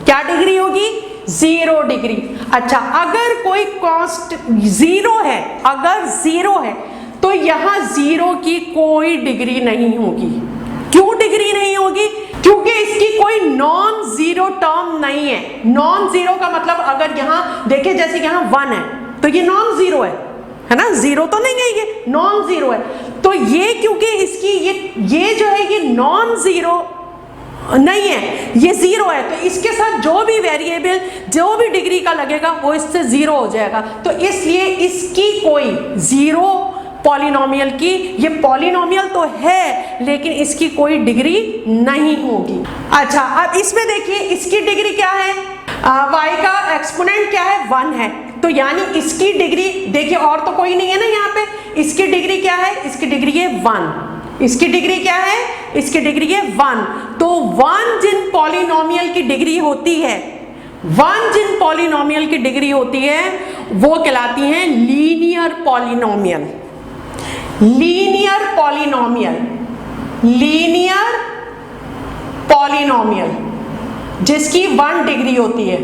क्या डिग्री होगी? 0 डिग्री। अच्छा, अगर कोई कॉन्स्ट 0 है, अगर 0 है तो यहाँ 0 की कोई डिग्री नहीं होगी। क्यों डिग्री नहीं होगी? क्योंकि इसकी कोई नॉन जीरो टर्म नहीं है। नॉन जीरो का मतलब अगर यहाँ देखें, जैसे यहाँ 1 है तो ये नॉन जीरो है ना, जीरो तो नहीं है, ये नॉन जीरो है। तो ये क्योंकि इसकी ये जो है ये नॉन जीरो नहीं है, ये जीरो है, तो इसके साथ जो भी वेरिएबल जो भी डिग्री का लगेगा वो इससे जीरो हो जाएगा। तो इसलिए इसकी कोई जीरो पॉलिनोमियल की, ये पॉलिनोमियल तो है लेकिन इसकी कोई डिग्री नहीं होगी। अच्छा, अब इसमें देखिए इसकी डिग्री क्या है? y का एक्सपोनेंट क्या है? 1 है। तो यानी इसकी डिग्री देखिए, और तो कोई नहीं है ना यहाँ पे। इसकी डिग्री क्या है? इसकी डिग्री है 1। इसकी डिग्री क्या है? इसकी डिग्री है 1। तो 1 जिन पॉलिनोमियल की डिग्री होती है, 1 जिन पॉलिनोमियल की डिग्री होती है वो कहलाती हैं linear polynomial. Linear polynomial, linear polynomial जिसकी 1 डिग्री होती है।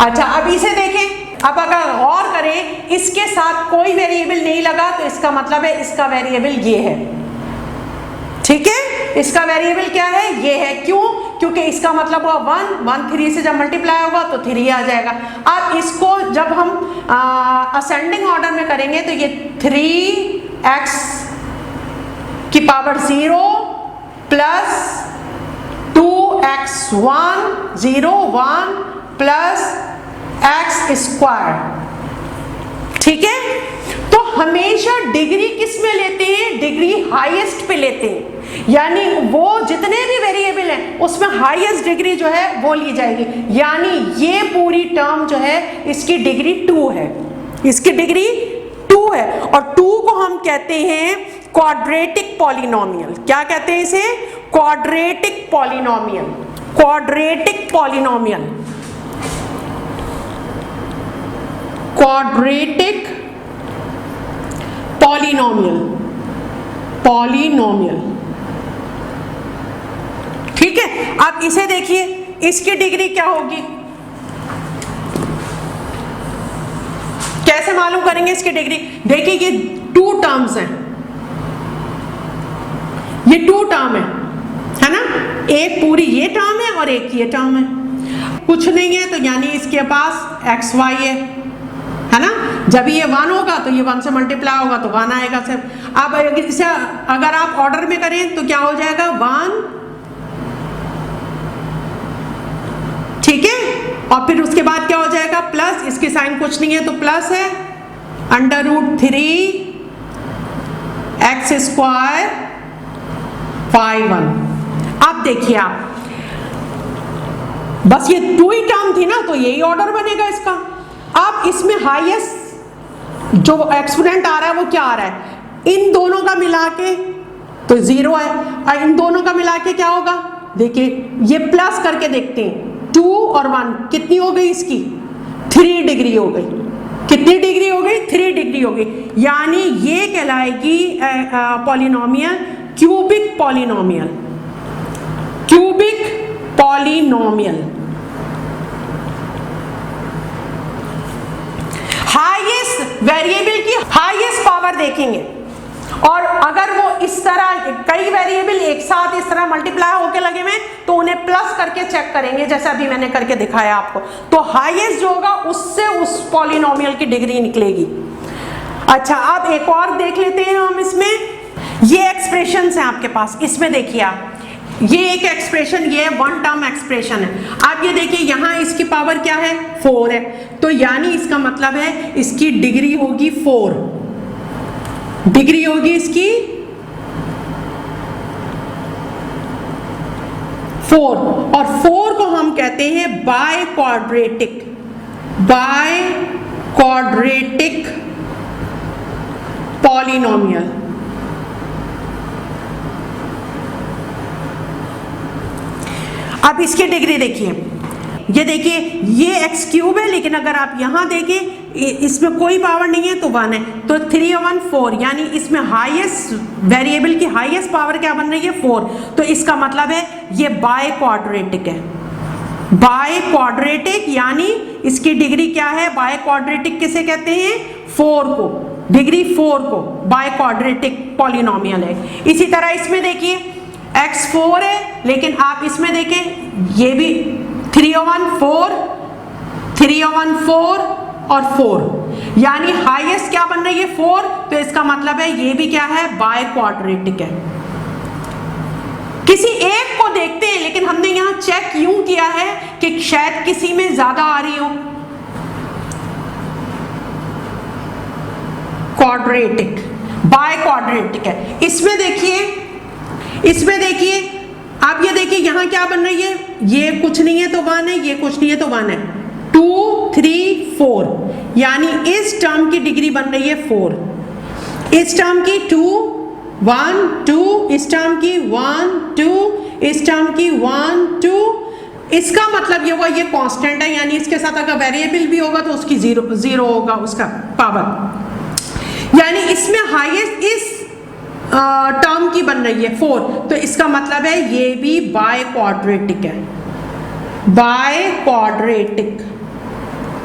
अच्छा, अब इसे देखें। अब अगर गौर करें, इसके साथ कोई वेरिएबल नहीं लगा तो इसका मतलब है इसका वेरिएबल ये है, ठीक है। इसका वेरिएबल क्या है? ये है। क्यों? क्योंकि इसका मतलब हुआ 1 3 से जब मल्टीप्लाई होगा तो 3 आ जाएगा। अब इसको जब हम असेंडिंग ऑर्डर में करेंगे तो ये 3x की power 0 plus 2x1 0 1 plus x square, ठीक है। तो हमेशा डिग्री किस में लेते हैं? डिग्री हाईएस्ट पे लेते हैं, यानी वो जितने भी वेरिएबल हैं उसमें हाईएस्ट डिग्री जो है वो ली जाएगी। यानी ये पूरी टर्म जो है इसकी डिग्री 2 है, इसकी डिग्री 2 है। और 2 को हम कहते हैं क्वाड्रेटिक पॉलिनोमियल। क्या कहते हैं इसे? Quadratic polynomial. Quadratic polynomial, quadratic polynomial, polynomial, ठीक है। अब इसे देखिए, इसकी डिग्री क्या होगी? कैसे मालूम करेंगे इसकी डिग्री? देखिए ये 2 टर्म्स हैं, ये 2 टर्म है ना। एक पूरी ये टर्म है और एक ये टर्म है। कुछ नहीं है तो यानी इसके पास xy है ना। जब ये 1 होगा तो ये 1 से मल्टीप्लाई होगा तो 1 आएगा सिर्फ। अब इसे अगर आप ऑर्डर में करें तो क्या हो जाएगा 1, ठीक है, और फिर उसके बाद क्या हो जाएगा प्लस, इसके साइन कुछ नहीं है तो प्लस है √3 x स्क्वायर 5/1। अब देखिए आप, बस ये 2 ही टर्म थी ना तो यही ऑर्डर बनेगा इसका। अब इसमें हाईएस्ट जो एक्सपोनेंट आ रहा है वो क्या आ रहा है, इन दोनों का मिला के तो 0 है, और इन दोनों का मिला के क्या होगा, देखिए ये प्लस करके देखते हैं, 2 और 1 कितनी हो गई इसकी, 3 डिग्री हो गई। कितनी डिग्री हो गई, 3 डिग्री हो गई, यानी ये कहलाएगी polynomial cubic polynomial, cubic polynomial. Highest variable की हाईएस्ट पावर देखेंगे, और अगर वो इस तरह कई वेरिएबल एक साथ इस तरह मल्टीप्लाई होके लगे हुए तो उन्हें प्लस करके चेक करेंगे, जैसे अभी मैंने करके दिखाया आपको। तो हाईएस्ट जो होगा उससे उस पॉलिनोमियल की डिग्री निकलेगी। अच्छा, अब एक और देख लेते हैं हम इसमें, ये एक्सप्रेशंस हैं आपके पास, इसमें देखिए आप, ये एक एक्सप्रेशन, ये 1 टर्म एक्सप्रेशन है। आप ये देखिए यहाँ इसकी पावर क्या है, 4 है, तो यानी इसका मतलब है इसकी डिग्री होगी 4, डिग्री होगी इसकी 4, और 4 को हम कहते हैं बाय क्वाड्रेटिक पॉलिनोमियल। अब इसकी डिग्री देखिए, ये देखिए ये x³ है, लेकिन अगर आप यहां देखें इसमें कोई पावर नहीं है तो 1 है, तो 3 और 1 4, यानी इसमें हाईएस्ट वेरिएबल की हाईएस्ट पावर क्या बन रही है, 4। तो इसका मतलब है ये बाय क्वाड्रेटिक है, बाय क्वाड्रेटिक, यानी इसकी डिग्री क्या है, बाय क्वाड्रेटिक किसे कहते हैं, 4 को, डिग्री 4 को बाय क्वाड्रेटिक पॉलिनोमियल है। इसी तरह इसमें देखिए x4 है, लेकिन आप इसमें देखें ये भी 3 और 1 4, 3 और 1 4 और 4, यानी हाईएस्ट क्या बन रही है 4, तो इसका मतलब है ये भी क्या है, बाय क्वाड्रेटिक है। किसी एक को देखते हैं, लेकिन हमने यहां चेक यूं किया है कि शायद किसी में ज्यादा आ रही हो, क्वाड्रेटिक, बाय क्वाड्रेटिक है। इसमें देखिए आप ये देखिए यहां क्या बन रही है, ये कुछ नहीं है तो 1 है, ये कुछ नहीं है तो 1 है, 2 3 4, यानी इस टर्म की डिग्री बन रही है 4, इस टर्म की 2 1 2, इस टर्म की 1 2, इस टर्म की 1 2। इसका मतलब ये हुआ ये कांस्टेंट है, यानी इसके साथ अगर वेरिएबल भी होगा तो उसकी 0 होगा उसका पावर, यानी इसमें हाईएस्ट इस टर्म की बन रही है 4, तो इसका मतलब है ये भी बाय क्वाड्रेटिक है, बाय क्वाड्रेटिक,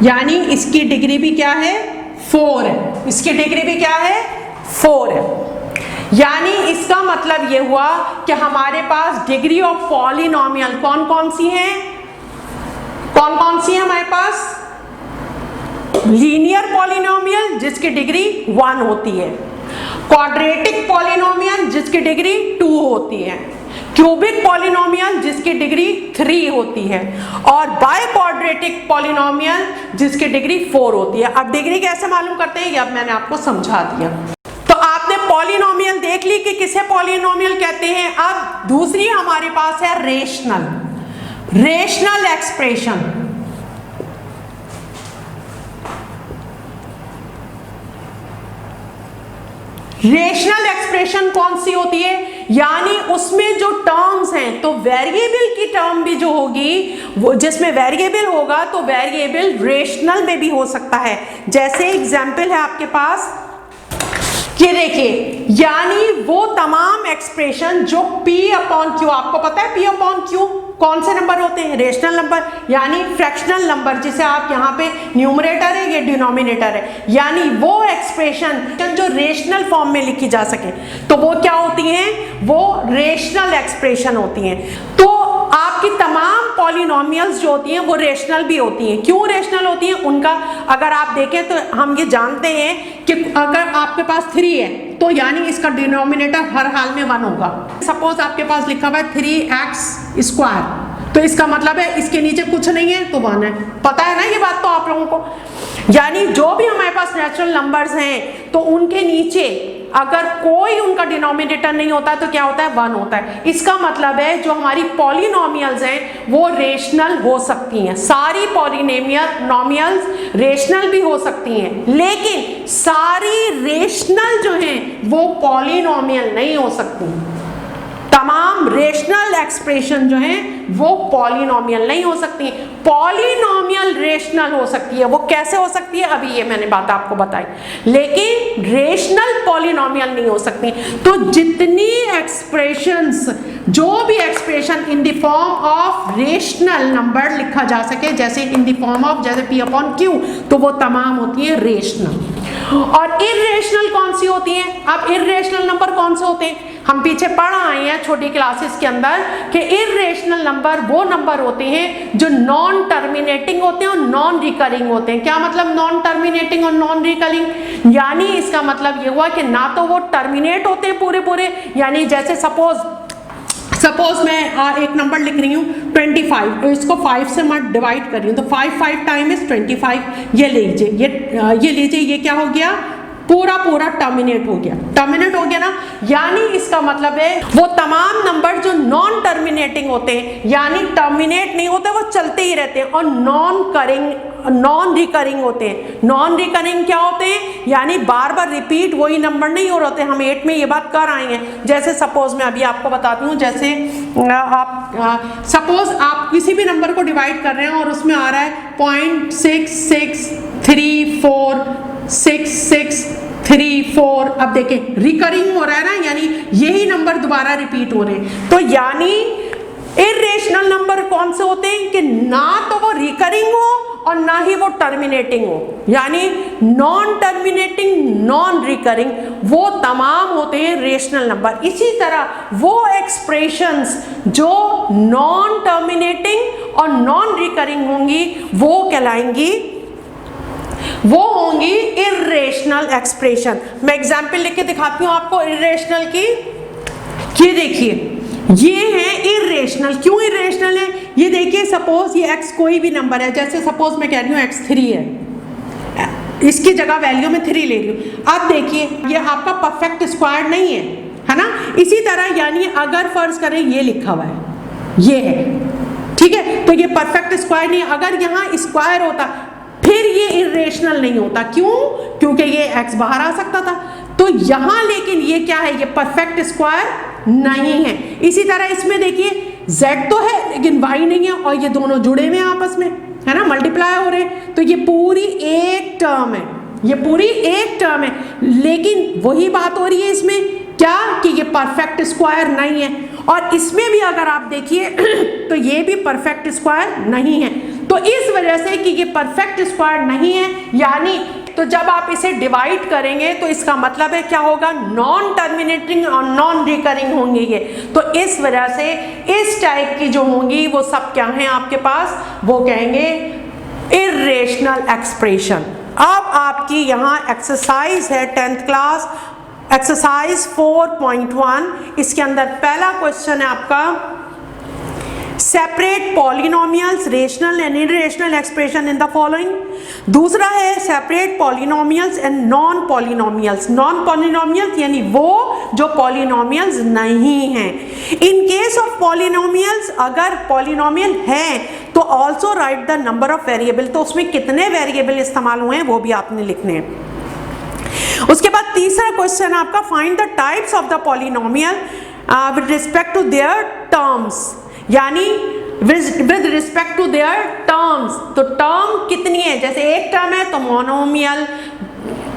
यानी इसकी डिग्री भी क्या है 4 है, इसकी डिग्री भी क्या है 4 है। यानी इसका मतलब ये हुआ कि हमारे पास डिग्री ऑफ पॉलिनोमियल कौन कौन सी है हमारे पास, लीनियर पॉलिनोमियल जिसकी डिग्री 1 होती है, क्वाड्रेटिक पॉलिनोमियल जिसकी डिग्री 2 होती है, क्यूबिक पॉलिनोमियल जिसकी डिग्री 3 होती है, और बाय क्वाड्रेटिक पॉलिनोमियल जिसकी डिग्री 4 होती है। अब डिग्री कैसे मालूम करते हैं ये अब मैंने आपको समझा दिया। तो आपने पॉलिनोमियल देख ली कि किसे पॉलिनोमियल कहते हैं। अब दूसरी हमारे पास है रेशनल एक्सप्रेशन। रेशनल एक्सप्रेशन कौन सी होती है, यानी उसमें जो टर्म्स हैं, तो वेरिएबल की टर्म भी जो होगी वो, जिसमें वेरिएबल होगा तो वेरिएबल रेशनल में भी हो सकता है। जैसे एग्जांपल है आपके पास कि देखिए, यानी वो तमाम एक्सप्रेशन जो P/Q, आपको पता है P/Q कौन से नंबर होते हैं, रेशनल नंबर, यानी फ्रैक्शनल नंबर, जिसे आप यहाँ पे न्यूमरेटर है ये डिनोमिनेटर है, यानी वो एक्सप्रेशन जो रेशनल फॉर्म में लिखी जा सके तो वो क्या होती हैं, वो रेशनल एक्सप्रेशन होती हैं। तो आपकी तमाम पॉलिनोमियल्स जो होती हैं वो रेशनल भी होती हैं। क्यों रेशनल होती हैं? उनका अगर आप देखें तो हम ये जानते हैं कि अगर आपके पास 3 है तो यानी इसका डिनोमिनेटर हर हाल में 1 होगा। सपोज आपके पास लिखा हुआ है 3x², तो इसका मतलब है इसके नीचे कुछ नहीं है तो 1 है। पता है ना ये बात तो आप लोगों को। यानी जो भी हमारे पास नेचुरल नंबर्स हैं तो उनके नीचे अगर कोई उनका डिनोमिनेटर नहीं होता है तो क्या होता है? 1 होता है। इसका मतलब है जो हमारी पॉलिनोमियल्स हैं वो रेशनल हो सकती हैं। सारी पॉलिनोमियल्स रेशनल भी हो सकती हैं, लेकिन सारी रेशनल जो हैं वो पॉलिनोमियल नहीं हो सकती। तमाम रेशनल एक्सप्रेशन जो हैं वो पॉलिनोमियल नहीं हो सकती। पॉलिनोमियल रेशनल हो सकती है। वो कैसे हो सकती है? अभी ये मैंने बात आपको बताई, लेकिन रेशनल पॉलिनोमियल नहीं हो सकती। तो जितनी एक्सप्रेशंस, जो भी expression in the form of rational number लिखा जा सके, जैसे इन द फॉर्म ऑफ जैसे P/Q, तो वो तमाम होती है रेशनल। और इर्रेशनल कौन सी होती हैं? अब इर्रेशनल नंबर कौन से होते हैं? हम पीछे पढ़ आए हैं छोटी क्लासेस के अंदर कि इर्रेशनल नंबर वो नंबर होते हैं जो नॉन टर्मिनेटिंग होते हैं और नॉन रिकरिंग होते हैं। क्या मतलब नॉन टर्मिनेटिंग और नॉन रिकरिंग? यानी इसका मतलब ये हुआ कि ना तो वो टर्मिनेट होते हैं पूरे, यानी जैसे सपोज मैं एक नंबर लिख रही हूँ 25, इसको 5 से मैं डिवाइड कर रही हूँ तो 5 टाइम इज 25। ये लीजिए ये क्या हो गया? पूरा टर्मिनेट हो गया ना। यानी इसका मतलब है वो तमाम नंबर जो नॉन टर्मिनेटिंग होते हैं, यानी टर्मिनेट नहीं होते, वो चलते ही रहते हैं, और नॉन रिकरिंग होते हैं। नॉन रिकरिंग क्या होते हैं? यानी बार बार रिपीट वही नंबर नहीं हो रहे। हम 8 में ये बात कर आए हैं। जैसे सपोज मैं अभी आपको बताती हूँ, जैसे सपोज आप किसी भी नंबर को डिवाइड कर रहे हैं और उसमें आ रहा है 0.66346634। अब देखें रिकरिंग हो रहा है ना, यानी यही नंबर दोबारा रिपीट हो रहे हैं। तो यानी इर्रेशनल नंबर कौन से होते हैं कि ना तो वो रिकरिंग हो और ना ही वो टर्मिनेटिंग हो, यानी नॉन टर्मिनेटिंग नॉन रिकरिंग, वो तमाम होते हैं रेशनल नंबर। इसी तरह वो एक्सप्रेशंस जो नॉन टर्मिनेटिंग और नॉन रिकरिंग होंगी वो कहलाएंगी, वो होंगी इर्रेशनल एक्सप्रेशन। मैं एग्जाम्पल लिख के दिखाती हूँ आपको इर्रेशनल की। ये देखिए ये है इर्रेशनल। क्यों इर्रेशनल है? ये देखिए सपोज ये x कोई भी नंबर है, जैसे सपोज मैं कह रही हूँ x3 है, इसकी जगह वैल्यू में 3 ले रही हूँ। अब देखिए ये आपका परफेक्ट स्क्वायर नहीं है ना। इसी तरह यानी अगर फर्ज करें ये लिखा हुआ है, ये है, ठीक है, तो ये परफेक्ट स्क्वायर नहीं है। अगर यहाँ स्क्वायर होता फिर ये इर्रेशनल नहीं होता। क्यों? क्योंकि ये x बाहर आ सकता था। तो यहाँ लेकिन ये क्या है? ये परफेक्ट स्क्वायर नहीं है। इसी तरह इसमें देखिए z तो है लेकिन y नहीं है, और ये दोनों जुड़े हुए हैं आपस में, है ना, मल्टीप्लाई हो रहे हैं। तो ये पूरी एक टर्म है, लेकिन वही बात हो रही है इसमें क्या कि ये परफेक्ट स्क्वायर नहीं है। और इसमें भी अगर आप देखिए तो ये भी परफेक्ट स्क्वायर नहीं है। तो इस वजह से कि ये परफेक्ट स्क्वायर नहीं है, यानी तो जब आप इसे डिवाइड करेंगे तो इसका मतलब है क्या होगा? नॉन टर्मिनेटिंग और नॉन रिकरिंग होंगे ये। तो इस वजह से इस टाइप की जो होंगी वो सब क्या हैं आपके पास? वो कहेंगे इर्रेशनल एक्सप्रेशन। अब आपकी यहाँ एक्सरसाइज है 10th क्लास, एक्सरसाइज 4.1। इसके अंदर पहला क्वेश्चन है आपका separate polynomials rational and irrational expression in the following. दूसरा है separate polynomials and non polynomials. Non polynomials यानी वो जो पॉलिनोमियल्स नहीं हैं। इन केस ऑफ पॉलिनोमियल्स, अगर पॉलिनोमियल है तो also right the number of variable. तो उसमें कितने वेरिएबल इस्तेमाल हुए हैं वो भी आपने लिखने हैं। उसके बाद तीसरा क्वेश्चन आपका find the types of the polynomial with respect to their terms, यानी with respect to their terms. तो टर्म कितनी है? जैसे एक टर्म है तो मोनोमियल,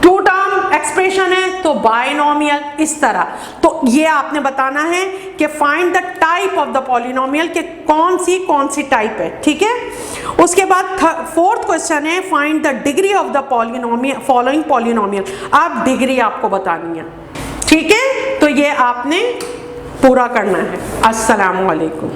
2 टर्म एक्सप्रेशन है तो बाइनोमियल, इस तरह। तो ये आपने बताना है कि find the type of the polynomial, के कौन सी टाइप है, ठीक है। उसके बाद 4th क्वेश्चन है find the degree of the polynomial following polynomial. अब डिग्री आपको बतानी है, ठीक है। तो ये आपने पूरा करना है। अस्सलाम वालेकुम।